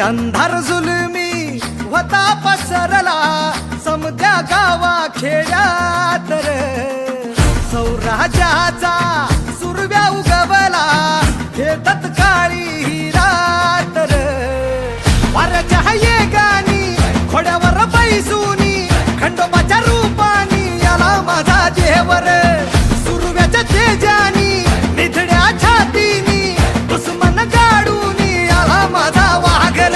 अंधार जुलमी होता पसरला समद्या गावा खेड्यात रे सौराजाचा सुरव्या उगवला हे तत्काळी ही रात रे वाऱ्याच्या येगानी खोड्यावर बैसूनी खंडोबाच्या रूपानी याला माझा देवर सुरव्याच्या तेजानी निधड्या छातीनी दुश्मन गाडूनी याला माझा वाघर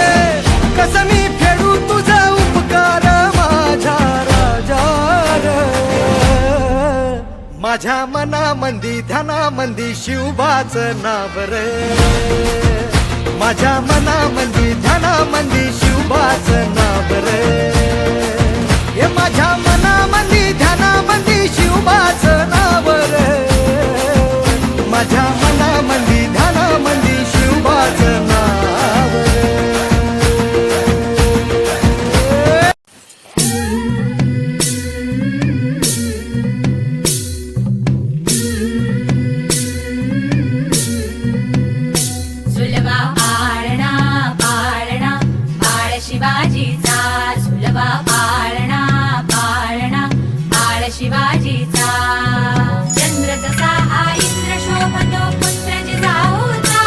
कस मी फेडू तुझा उपकार माझ्या राजार माझ्या मनामंदी ध्यानामंदी शिवबाच नाव रे माझ्या मनामंदी ध्यानामंदी शिवबाच नाव रे हे माझ्या मनामंदी ध्यानामंदी शिवबाच नाव रे माझ्या मनामंदी ध्यानामंदी शिवबाच नाव रे झुलवा पाळणा पाळणा बाळ शिवाजीचा झुलवा पाळणा पाळणा बाळ शिवाजीचा चंद्र जसा हा इंद्र शोभतो पुत्र जिजाऊचा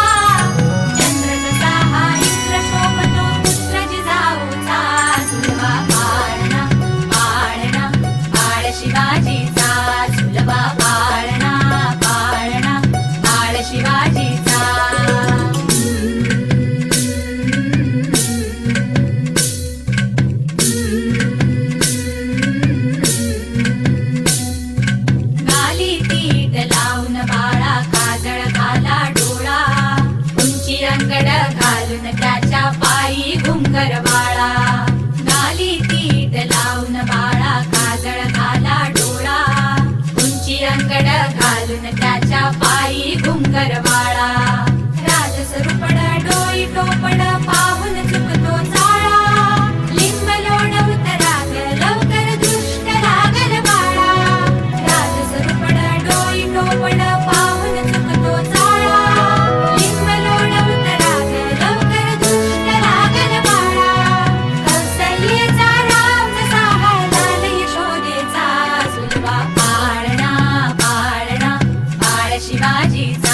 चंद्र जसा हा इंद्र शोभतो पुत्र जिजाऊचा झुलवा पाळणा पाळणा बाळ शिवाजीचा झुलवा पाळणा पाळणा बाळ शिवाजीचा गाली पीठ लावून बाळा काजळ घाला डोळा उंची अंगड घालून त्याच्या पायी घुंगर बाळा गाली पीठ लावून बाळा काजळ घाला डोळा उंची अंगड घालून त्याच्या पायी घुंगर बाळा राजसरूपड डोई टोपड पाहून चुकतो चाळा लिंब लोणवत राग लवकर दृष्ट लागल बाळा राजसरूपड डोई टोपड पाहून चुकतो चाळा लिंब लोणवत राग लवकर दृष्ट लागल बाळा कौसल्येचा राम जसा हळदाल यशोदेचा झुलवा पाळणा पाळणा बाळ शिवाजीचा